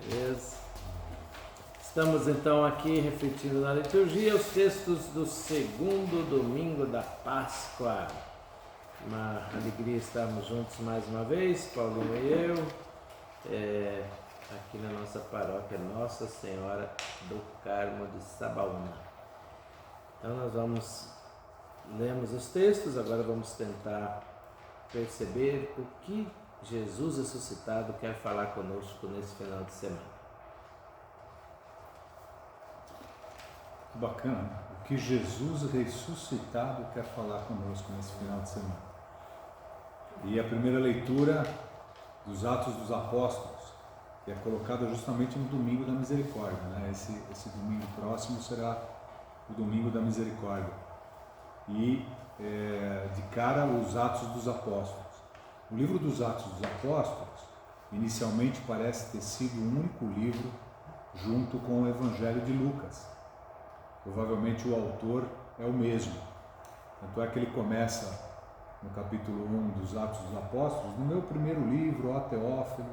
Beleza? Estamos então aqui refletindo na liturgia os textos do segundo domingo da Páscoa. Uma alegria estarmos juntos mais uma vez, Paulinho e eu, aqui na nossa paróquia Nossa Senhora do Carmo de Sabaúna. Então nós lemos os textos, agora vamos tentar perceber o que Jesus ressuscitado quer falar conosco nesse final de semana. Bacana, o que Jesus ressuscitado quer falar conosco nesse final de semana. E a primeira leitura dos Atos dos Apóstolos, que é colocada justamente no Domingo da Misericórdia, né? Esse domingo próximo será o Domingo da Misericórdia. E de cara os Atos dos Apóstolos. O livro dos Atos dos Apóstolos inicialmente parece ter sido o único livro junto com o Evangelho de Lucas. Provavelmente o autor é o mesmo. Tanto é que ele começa no capítulo 1 dos Atos dos Apóstolos: no meu primeiro livro, ó Teófilo,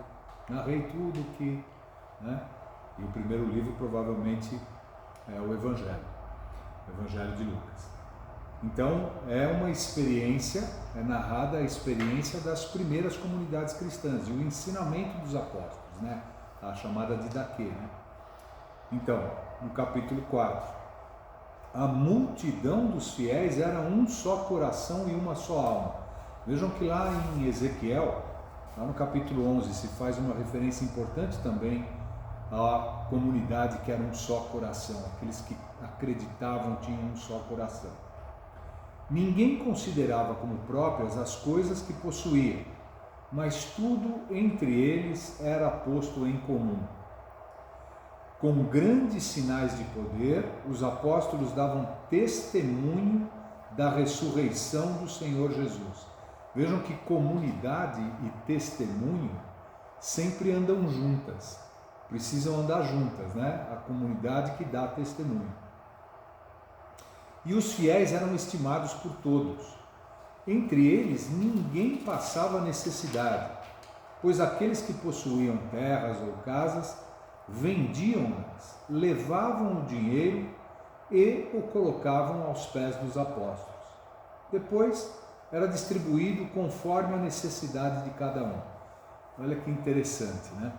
narrei tudo que... E o primeiro livro provavelmente é o Evangelho de Lucas. Então é uma experiência, é narrada a experiência das primeiras comunidades cristãs e o ensinamento dos apóstolos, né? A chamada Didaquê, né? Então, no capítulo 4, a multidão dos fiéis era um só coração e uma só alma. Vejam que lá em Ezequiel, lá no capítulo 11, se faz uma referência importante também à comunidade que era um só coração, aqueles que acreditavam tinham um só coração. Ninguém considerava como próprias as coisas que possuía, mas tudo entre eles era posto em comum. Com grandes sinais de poder, os apóstolos davam testemunho da ressurreição do Senhor Jesus. Vejam que comunidade e testemunho sempre andam juntas, precisam andar juntas, né? A comunidade que dá testemunho. E os fiéis eram estimados por todos. Entre eles ninguém passava necessidade, pois aqueles que possuíam terras ou casas vendiam-nas, levavam o dinheiro e o colocavam aos pés dos apóstolos. Depois era distribuído conforme a necessidade de cada um. Olha que interessante, né?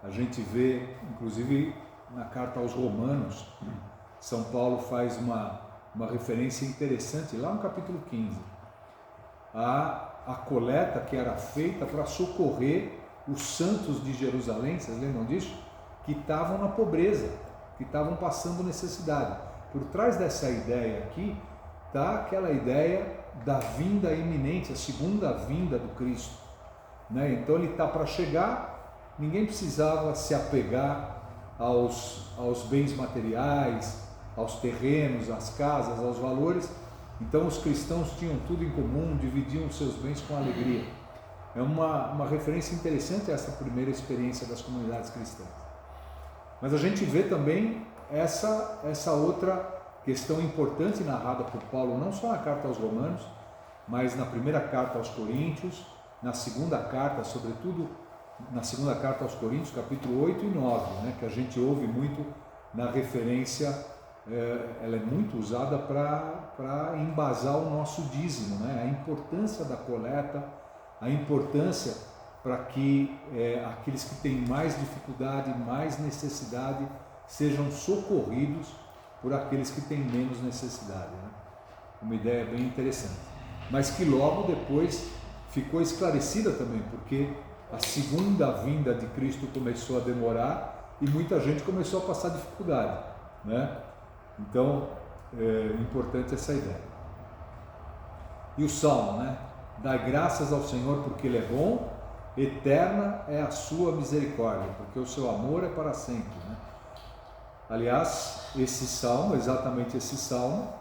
A gente vê, inclusive na carta aos Romanos, São Paulo faz uma referência interessante lá no capítulo 15. A coleta que era feita para socorrer os santos de Jerusalém, vocês lembram disso? Que estavam na pobreza, que estavam passando necessidade. Por trás dessa ideia aqui está aquela ideia da vinda iminente, a segunda vinda do Cristo, né? Então ele está para chegar, ninguém precisava se apegar aos bens materiais, aos terrenos, às casas, aos valores. Então os cristãos tinham tudo em comum, dividiam os seus bens com alegria. É uma referência interessante a essa primeira experiência das comunidades cristãs. Mas a gente vê também essa outra questão importante narrada por Paulo, não só na carta aos Romanos, mas na primeira carta aos Coríntios, na segunda carta, sobretudo na segunda carta aos Coríntios, capítulo 8 e 9, né, que a gente ouve muito na referência, ela é muito usada para embasar o nosso dízimo, né, a importância da coleta, a importância para que aqueles que têm mais dificuldade, mais necessidade, sejam socorridos por aqueles que têm menos necessidade, né? Uma ideia bem interessante, mas que logo depois ficou esclarecida também, porque a segunda vinda de Cristo começou a demorar e muita gente começou a passar dificuldade, né? Então, é importante essa ideia. E o Salmo, né? Dai graças ao Senhor porque Ele é bom, eterna é a sua misericórdia, porque o seu amor é para sempre, né? Aliás, esse salmo, exatamente esse salmo,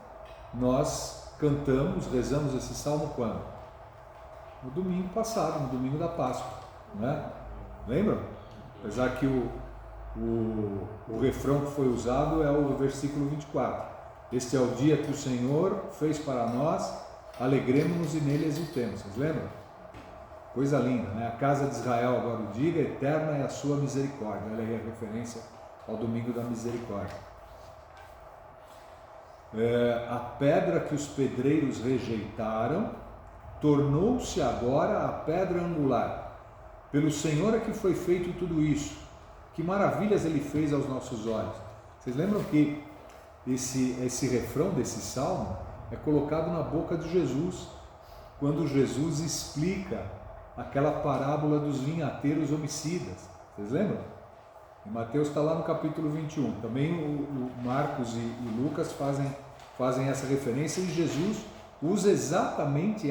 nós cantamos, rezamos esse salmo quando? No domingo passado, no domingo da Páscoa, né? Lembram? Apesar que o refrão que foi usado é o versículo 24. Este é o dia que o Senhor fez para nós, alegremos-nos e nele exultemos. Vocês lembram? Coisa linda, né? A casa de Israel, agora o diga, eterna é a sua misericórdia. Olha aí a referência ao domingo da misericórdia. A pedra que os pedreiros rejeitaram tornou-se agora a pedra angular. Pelo Senhor é que foi feito tudo isso. Que maravilhas Ele fez aos nossos olhos. Vocês lembram que esse refrão desse salmo é colocado na boca de Jesus, quando Jesus explica aquela parábola dos vinhateiros homicidas. Vocês lembram? E Mateus está lá no capítulo 21. Também o Marcos e Lucas fazem essa referência, e Jesus usa exatamente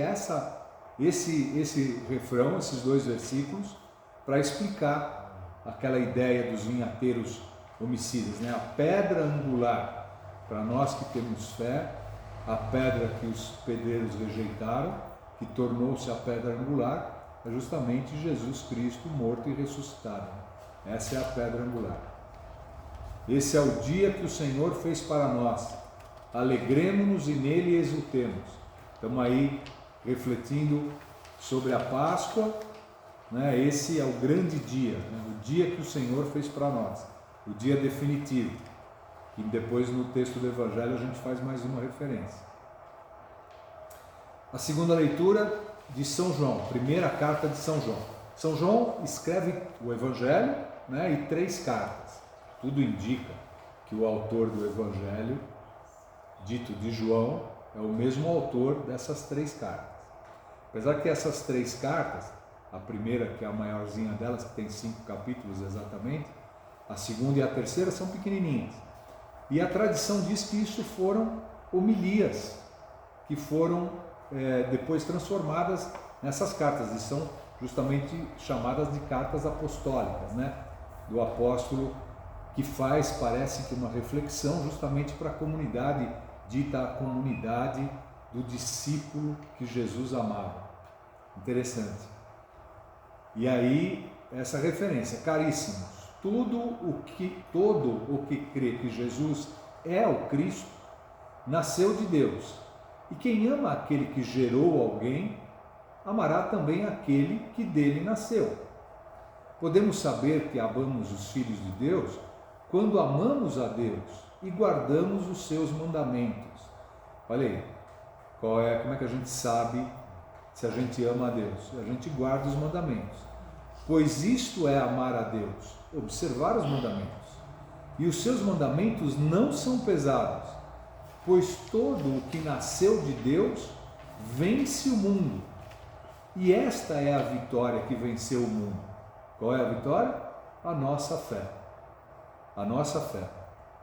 esse refrão, esses dois versículos, para explicar aquela ideia dos vinhateiros homicidas, né? A pedra angular, para nós que temos fé, a pedra que os pedreiros rejeitaram, que tornou-se a pedra angular, é justamente Jesus Cristo morto e ressuscitado. Essa é a pedra angular. Esse é o dia que o Senhor fez para nós. Alegremo-nos e nele exultemos. Estamos aí refletindo sobre a Páscoa, né? Esse é o grande dia, né? O dia que o Senhor fez para nós, o dia definitivo. E depois no texto do Evangelho a gente faz mais uma referência. A segunda leitura de São João, primeira carta de São João. São João escreve o Evangelho, né, e 3 cartas. Tudo indica que o autor do Evangelho, dito de João, é o mesmo autor dessas 3 cartas. Apesar que essas 3 cartas, a primeira, que é a maiorzinha delas, que tem 5 capítulos exatamente, a segunda e a terceira são pequenininhas. E a tradição diz que isso foram homilias, que foram depois transformadas nessas cartas, e são justamente chamadas de cartas apostólicas, né? Do apóstolo, que faz, parece que uma reflexão justamente para a comunidade, dita a comunidade do discípulo que Jesus amava. Interessante. E aí, essa referência, caríssimos, todo o que crê que Jesus é o Cristo, nasceu de Deus. E quem ama aquele que gerou alguém, amará também aquele que dele nasceu. Podemos saber que amamos os filhos de Deus quando amamos a Deus e guardamos os seus mandamentos. Olha aí, como é que a gente sabe se a gente ama a Deus? A gente guarda os mandamentos. Pois isto é amar a Deus, observar os mandamentos. E os seus mandamentos não são pesados, pois todo o que nasceu de Deus vence o mundo. E esta é a vitória que venceu o mundo. Qual é a vitória? A nossa fé. A nossa fé.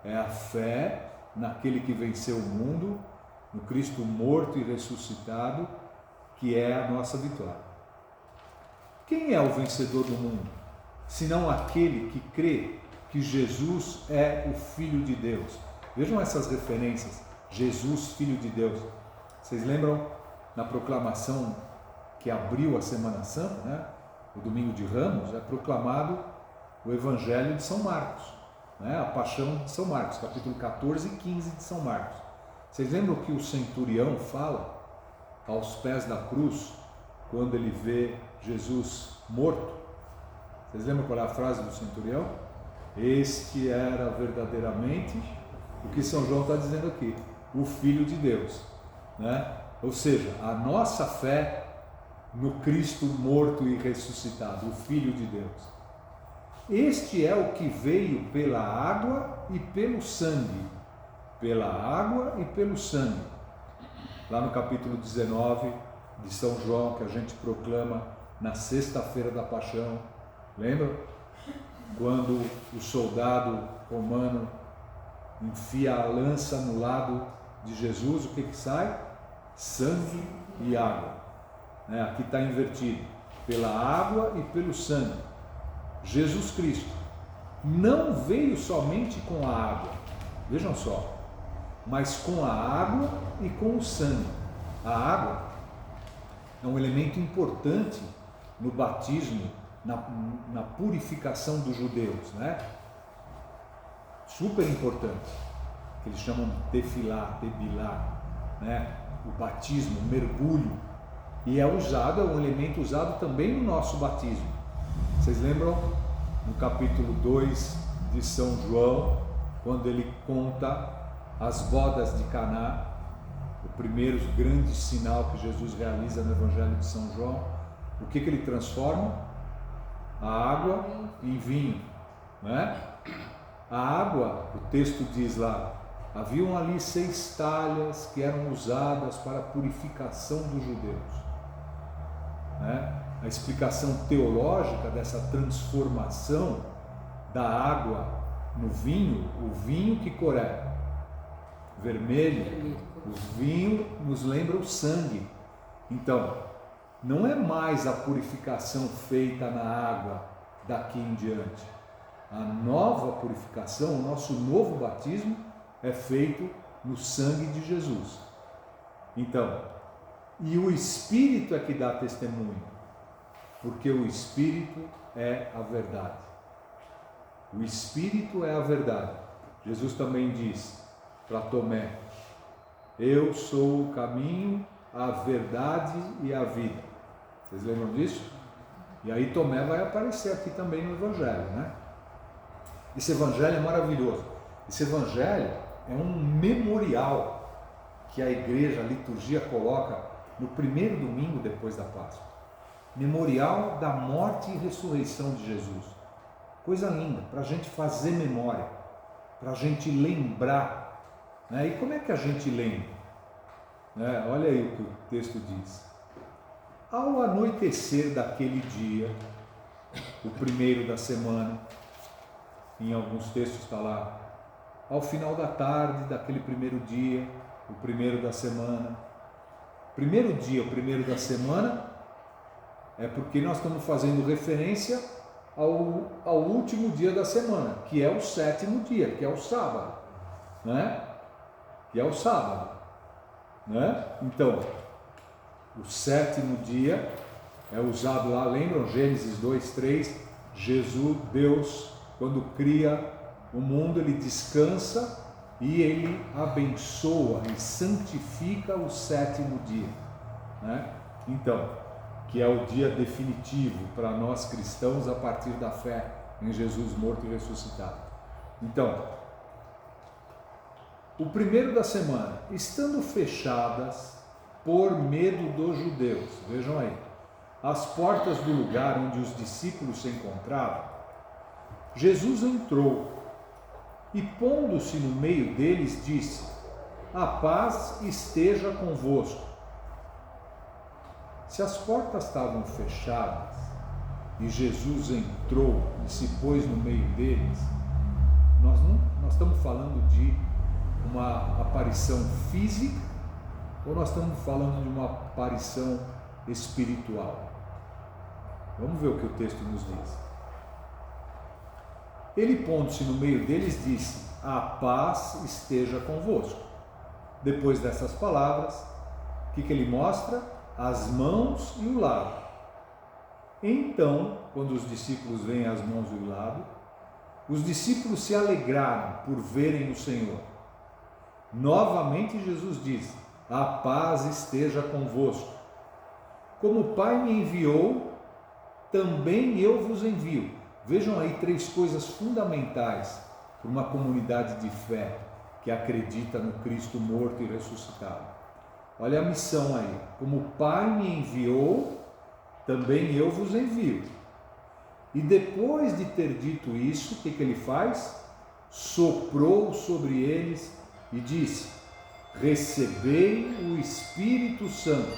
É a fé naquele que venceu o mundo, no Cristo morto e ressuscitado, que é a nossa vitória. Quem é o vencedor do mundo? Senão aquele que crê que Jesus é o Filho de Deus. Vejam essas referências. Jesus, Filho de Deus. Vocês lembram na proclamação que abriu a Semana Santa, né? O domingo de Ramos, é proclamado o Evangelho de São Marcos, né? A Paixão de São Marcos, capítulo 14 e 15 de São Marcos. Vocês lembram que o centurião fala aos pés da cruz, quando ele vê Jesus morto? Vocês lembram qual é a frase do centurião? Este era verdadeiramente o que São João está dizendo aqui, o Filho de Deus, né? Ou seja, a nossa fé no Cristo morto e ressuscitado, o Filho de Deus. Este é o que veio pela água e pelo sangue. Pela água e pelo sangue. Lá no capítulo 19 de São João, que a gente proclama na sexta-feira da Paixão, lembra? Quando o soldado romano enfia a lança no lado de Jesus, o que sai? Sangue e água. Aqui está invertido, pela água e pelo sangue. Jesus Cristo não veio somente com a água, vejam só, mas com a água e com o sangue. A água é um elemento importante no batismo, na purificação dos judeus, né? Super importante, que eles chamam de tebilá, né? O batismo, o mergulho. E é um elemento usado também no nosso batismo. Vocês lembram no capítulo 2 de São João, quando ele conta as bodas de Caná, o primeiro grande sinal que Jesus realiza no Evangelho de São João? O que ele transforma? A água em vinho, né? A água, o texto diz lá, haviam ali 6 talhas que eram usadas para a purificação dos judeus, né? A explicação teológica dessa transformação da água no vinho, o vinho que cor é? Vermelho, o vinho nos lembra o sangue. Então, não é mais a purificação feita na água daqui em diante. A nova purificação, o nosso novo batismo é feito no sangue de Jesus. Então, e o Espírito é que dá testemunho, porque o Espírito é a verdade. O Espírito é a verdade. Jesus também diz para Tomé: eu sou o caminho, a verdade e a vida. Vocês lembram disso? E aí Tomé vai aparecer aqui também no Evangelho, né? Esse Evangelho é maravilhoso. Esse Evangelho é um memorial que a igreja, a liturgia coloca no primeiro domingo depois da Páscoa. Memorial da morte e ressurreição de Jesus. Coisa linda, para a gente fazer memória, para a gente lembrar, né? E como é que a gente lembra? Né? Olha aí o que o texto diz. Ao anoitecer daquele dia, o primeiro da semana, em alguns textos está lá, ao final da tarde daquele primeiro dia, o primeiro da semana. Primeiro dia, o primeiro da semana, é porque nós estamos fazendo referência ao último dia da semana, que é o 7º dia, que é o sábado, né? Que é o sábado, né? Então, o 7º dia é usado lá, lembram? Gênesis 2:3, Jesus, Deus, quando cria o mundo, ele descansa e ele abençoa e santifica o 7º dia, né? Então, que é o dia definitivo para nós cristãos a partir da fé em Jesus morto e ressuscitado. Então, o primeiro da semana, estando fechadas por medo dos judeus, vejam aí, as portas do lugar onde os discípulos se encontravam, Jesus entrou e, pondo-se no meio deles, disse: a paz esteja convosco. Se as portas estavam fechadas e Jesus entrou e se pôs no meio deles, nós estamos falando de uma aparição física ou nós estamos falando de uma aparição espiritual? Vamos ver o que o texto nos diz. Ele, pondo-se no meio deles, disse: a paz esteja convosco. Depois dessas palavras, o que ele mostra? As mãos e o lado. Então, quando os discípulos veem as mãos e o lado, os discípulos se alegraram por verem o Senhor. Novamente Jesus disse: a paz esteja convosco. Como o Pai me enviou, também eu vos envio. Vejam aí 3 coisas fundamentais para uma comunidade de fé que acredita no Cristo morto e ressuscitado. Olha a missão aí. Como o Pai me enviou, também eu vos envio. E depois de ter dito isso, o que ele faz? Soprou sobre eles e disse: recebei o Espírito Santo.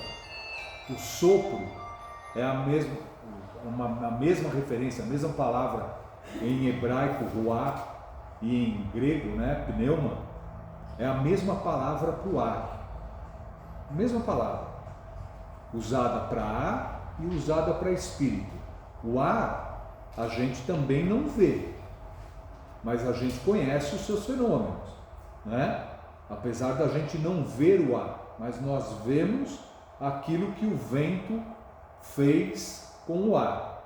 O sopro é a mesma referência, a mesma palavra em hebraico, ruach, e em grego, né, pneuma, é a mesma palavra para o ar. A mesma palavra, usada para ar e usada para espírito. O ar a gente também não vê, mas a gente conhece os seus fenômenos, né? Apesar da gente não ver o ar, mas nós vemos aquilo que o vento fez com o ar,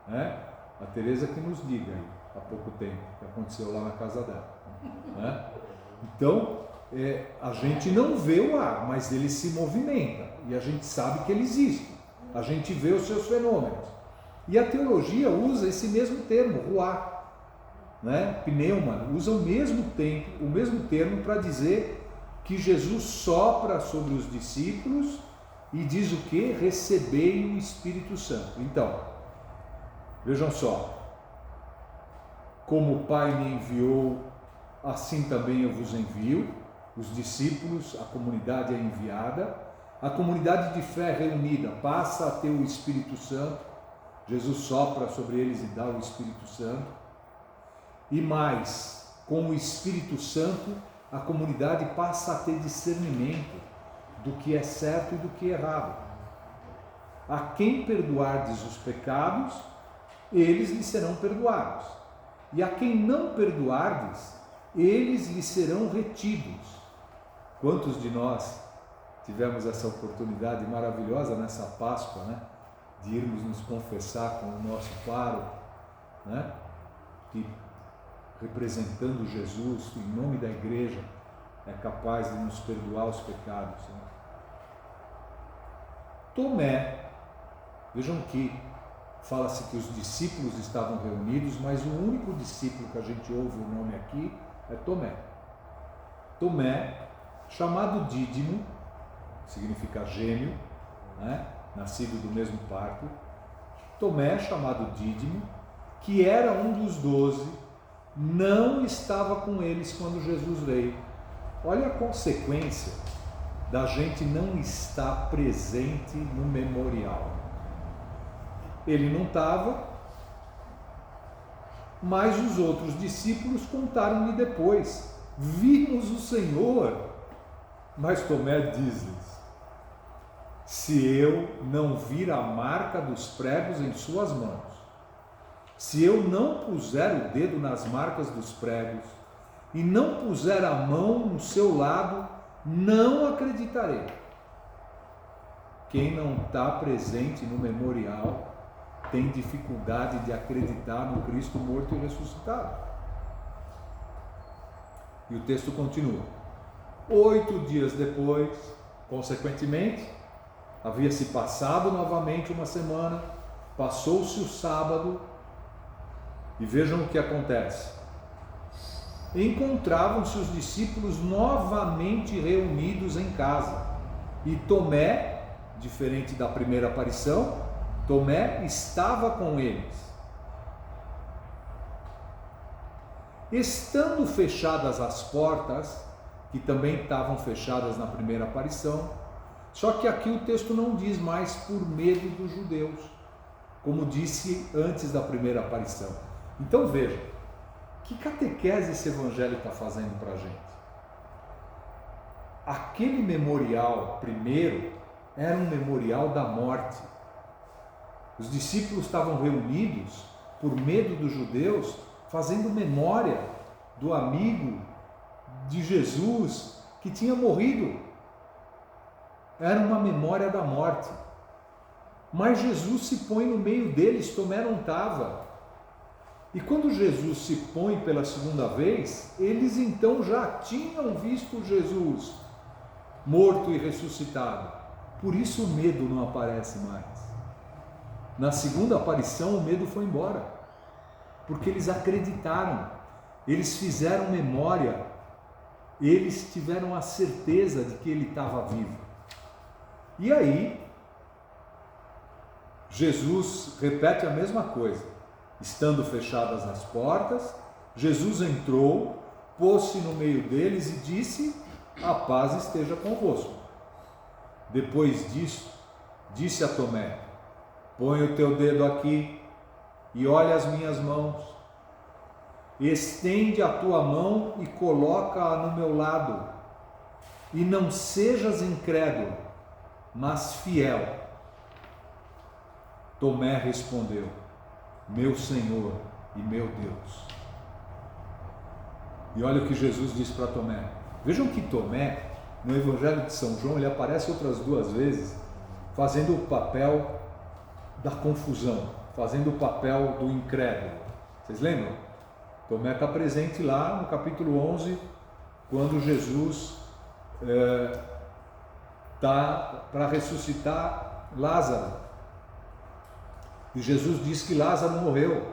né? A Teresa que nos diga aí, há pouco tempo, que aconteceu lá na casa dela, né? Então, a gente não vê o ar, mas ele se movimenta e a gente sabe que ele existe. A gente vê os seus fenômenos. E a teologia usa esse mesmo termo, ruá, né? Pneuma, usa o mesmo termo para dizer que Jesus sopra sobre os discípulos e diz o que? Recebei o Espírito Santo. Então, vejam só, como o Pai me enviou, assim também eu vos envio. Os discípulos, a comunidade é enviada, a comunidade de fé reunida passa a ter o Espírito Santo, Jesus sopra sobre eles e dá o Espírito Santo, e mais, com o Espírito Santo, a comunidade passa a ter discernimento do que é certo e do que é errado. A quem perdoardes os pecados, eles lhe serão perdoados, e a quem não perdoardes, eles lhe serão retidos. Quantos de nós tivemos essa oportunidade maravilhosa nessa Páscoa, né? De irmos nos confessar com o nosso pároco, né? Que, representando Jesus, em nome da igreja, é capaz de nos perdoar os pecados, né? Tomé, vejam que fala-se que os discípulos estavam reunidos, mas o único discípulo que a gente ouve o nome aqui é Tomé. Tomé, chamado Dídimo, significa gêmeo, né? Nascido do mesmo parto. Tomé, chamado Dídimo, que era um dos 12, não estava com eles quando Jesus veio. Olha a consequência da gente não estar presente no memorial. Ele não estava, mas os outros discípulos contaram-lhe depois: vimos o Senhor. Mas Tomé diz-lhes: se eu não vir a marca dos pregos em suas mãos, se eu não puser o dedo nas marcas dos pregos e não puser a mão no seu lado, não acreditarei. Quem não está presente no memorial tem dificuldade de acreditar no Cristo morto e ressuscitado. E o texto continua. 8 dias depois, consequentemente, havia-se passado novamente uma semana, passou-se o sábado, e vejam o que acontece. Encontravam-se os discípulos novamente reunidos em casa, e Tomé, diferente da primeira aparição, Tomé estava com eles. Estando fechadas as portas, que também estavam fechadas na primeira aparição, só que aqui o texto não diz mais por medo dos judeus, como disse antes da primeira aparição. Então veja, que catequese esse evangelho está fazendo para a gente? Aquele memorial primeiro era um memorial da morte. Os discípulos estavam reunidos por medo dos judeus, fazendo memória do amigo de Jesus que tinha morrido. Era uma memória da morte. Mas Jesus se põe no meio deles, Tomé não estava. E quando Jesus se põe pela segunda vez, eles então já tinham visto Jesus morto e ressuscitado. Por isso o medo não aparece mais. Na segunda aparição o medo foi embora, porque eles acreditaram, eles fizeram memória, eles tiveram a certeza de que ele estava vivo. E aí, Jesus repete a mesma coisa. Estando fechadas as portas, Jesus entrou, pôs-se no meio deles e disse: a paz esteja convosco. Depois disso, disse a Tomé: põe o teu dedo aqui e olha as minhas mãos. Estende a tua mão e coloca-a no meu lado. E não sejas incrédulo, mas fiel. Tomé respondeu: meu Senhor e meu Deus. E olha o que Jesus disse para Tomé. Vejam que Tomé, no Evangelho de São João, ele aparece outras 2 vezes fazendo o papel da confusão, fazendo o papel do incrédulo. Vocês lembram? Tomé está presente lá no capítulo 11 quando Jesus está para ressuscitar Lázaro. E Jesus diz que Lázaro morreu.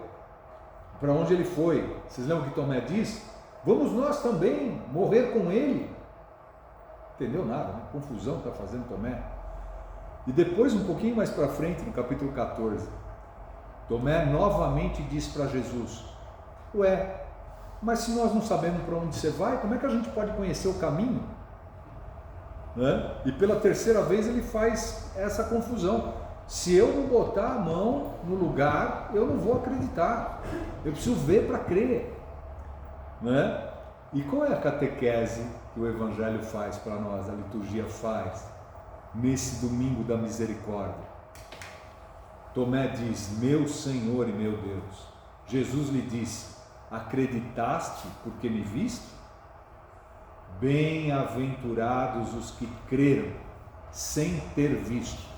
Para onde ele foi? Vocês lembram que Tomé diz? Vamos nós também morrer com ele. Entendeu nada, né? Confusão está fazendo Tomé. E depois, um pouquinho mais para frente, no capítulo 14, Tomé novamente diz para Jesus: ué, mas se nós não sabemos para onde você vai, como é que a gente pode conhecer o caminho? Né? E pela terceira vez ele faz essa confusão. Se eu não botar a mão no lugar, eu não vou acreditar. Eu preciso ver para crer. Né? E qual é a catequese que o Evangelho faz para nós, a liturgia faz, nesse domingo da misericórdia? Tomé diz: meu Senhor e meu Deus. Jesus lhe disse: acreditaste porque me viste? Bem-aventurados os que creram sem ter visto.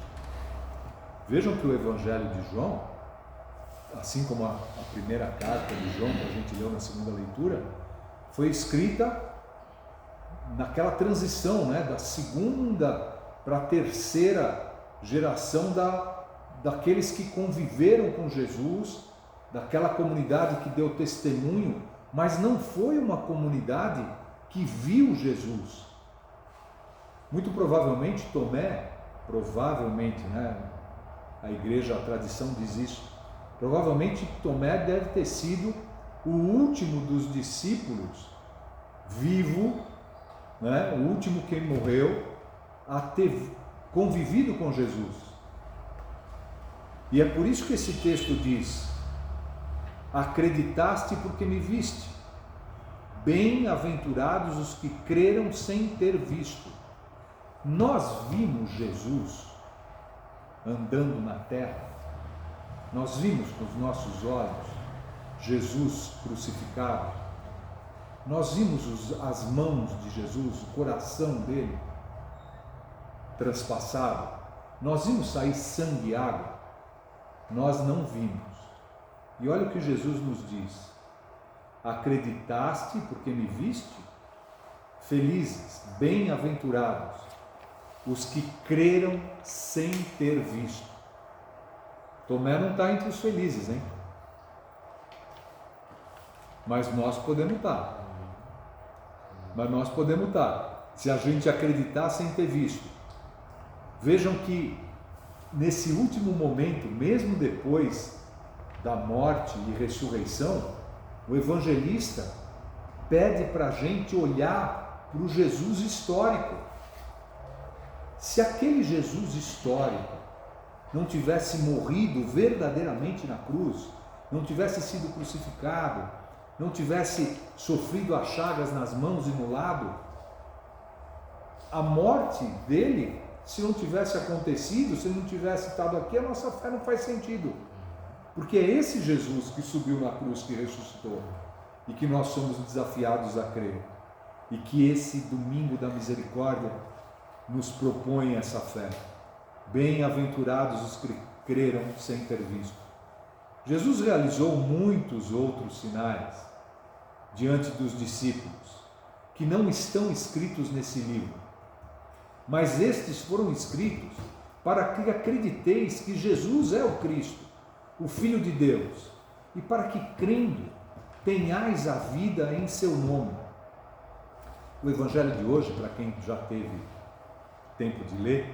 Vejam que o Evangelho de João, assim como a primeira carta de João que a gente leu na segunda leitura, foi escrita naquela transição, né, da segunda para a terceira geração daqueles que conviveram com Jesus, daquela comunidade que deu testemunho, mas não foi uma comunidade que viu Jesus. Muito provavelmente Tomé, né, a igreja, a tradição diz isso, provavelmente Tomé deve ter sido o último dos discípulos vivo, né, o último que morreu a ter convivido com Jesus. E é por isso que esse texto diz: acreditaste porque me viste. Bem-aventurados os que creram sem ter visto. Nós vimos Jesus andando na terra, nós vimos com os nossos olhos Jesus crucificado, nós vimos as mãos de Jesus, o coração dele transpassado, nós vimos sair sangue e água. Nós não vimos. E olha o que Jesus nos diz: acreditaste porque me viste? Felizes, bem-aventurados os que creram sem ter visto. Tomé não está entre os felizes, hein? Mas nós podemos estar. Se a gente acreditar sem ter visto. Vejam que nesse último momento, mesmo depois da morte e ressurreição, o evangelista pede para a gente olhar para o Jesus histórico. Se aquele Jesus histórico não tivesse morrido verdadeiramente na cruz, não tivesse sido crucificado, não tivesse sofrido as chagas nas mãos e no lado, a morte dele, se não tivesse acontecido, se ele não tivesse estado aqui, a nossa fé não faz sentido. Porque é esse Jesus que subiu na cruz, que ressuscitou, e que nós somos desafiados a crer. E que esse domingo da misericórdia nos propõe essa fé. Bem-aventurados os que creram sem ter visto. Jesus realizou muitos outros sinais diante dos discípulos, que não estão escritos nesse livro. Mas estes foram escritos para que acrediteis que Jesus é o Cristo, o Filho de Deus, e para que, crendo, tenhais a vida em seu nome. O Evangelho de hoje, para quem já teve tempo de ler,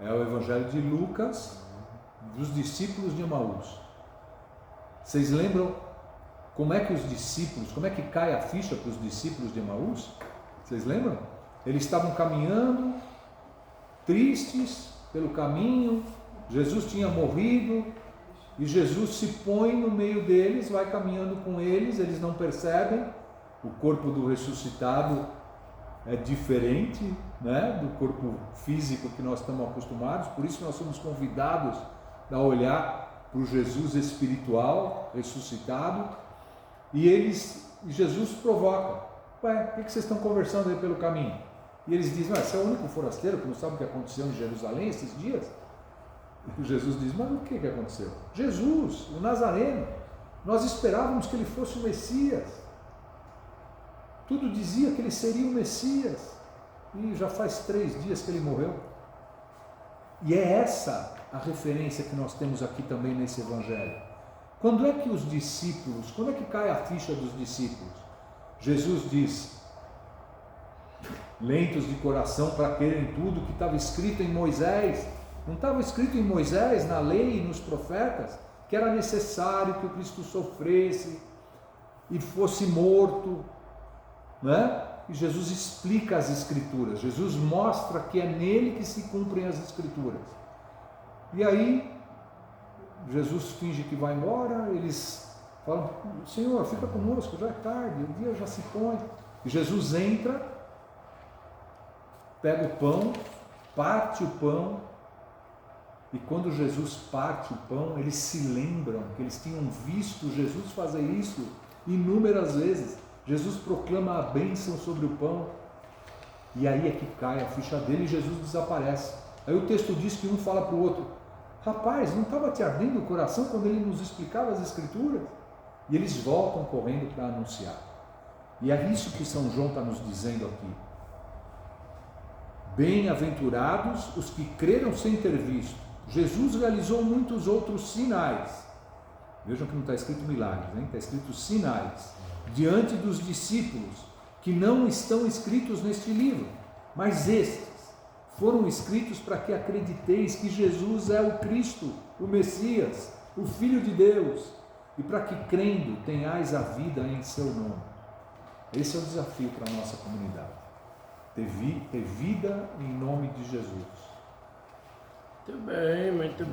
é o Evangelho de Lucas, dos discípulos de Emaús. Vocês lembram como é que cai a ficha para os discípulos de Emaús? Vocês lembram? Eles estavam caminhando, tristes pelo caminho, Jesus tinha morrido, e Jesus se põe no meio deles, vai caminhando com eles, eles não percebem. O corpo do ressuscitado é diferente, né, do corpo físico que nós estamos acostumados, por isso nós somos convidados a olhar para o Jesus espiritual ressuscitado, e Jesus provoca: ué, o que vocês estão conversando aí pelo caminho? E eles dizem: você é o único forasteiro que não sabe o que aconteceu em Jerusalém esses dias? E Jesus diz: mas o que aconteceu? Jesus, o Nazareno, nós esperávamos que ele fosse o Messias. Tudo dizia que ele seria o Messias. E já faz 3 dias que ele morreu. E é essa a referência que nós temos aqui também nesse Evangelho. Quando é que os discípulos, quando é que cai a ficha dos discípulos? Jesus diz, lentos de coração para crerem tudo que estava escrito em Moisés. Não estava escrito em Moisés, na lei e nos profetas, que era necessário que o Cristo sofresse e fosse morto, né? E Jesus explica as Escrituras, Jesus mostra que é nele que se cumprem as Escrituras. E aí, Jesus finge que vai embora, eles falam, Senhor, fica conosco, já é tarde, o dia já se põe. E Jesus entra, pega o pão, parte o pão, e quando Jesus parte o pão, eles se lembram que eles tinham visto Jesus fazer isso inúmeras vezes. Jesus proclama a bênção sobre o pão, e aí é que cai a ficha dele e Jesus desaparece. Aí o texto diz que um fala para o outro, rapaz, não estava te ardendo o coração quando ele nos explicava as Escrituras? E eles voltam correndo para anunciar. E é isso que São João está nos dizendo aqui. Bem-aventurados os que creram sem ter visto. Jesus realizou muitos outros sinais. Vejam que não está escrito milagres, hein? Está escrito sinais. Diante dos discípulos, que não estão escritos neste livro, mas estes foram escritos para que acrediteis que Jesus é o Cristo, o Messias, o Filho de Deus, e para que crendo tenhais a vida em seu nome. Esse é o desafio para a nossa comunidade, ter vida em nome de Jesus. Muito bem, muito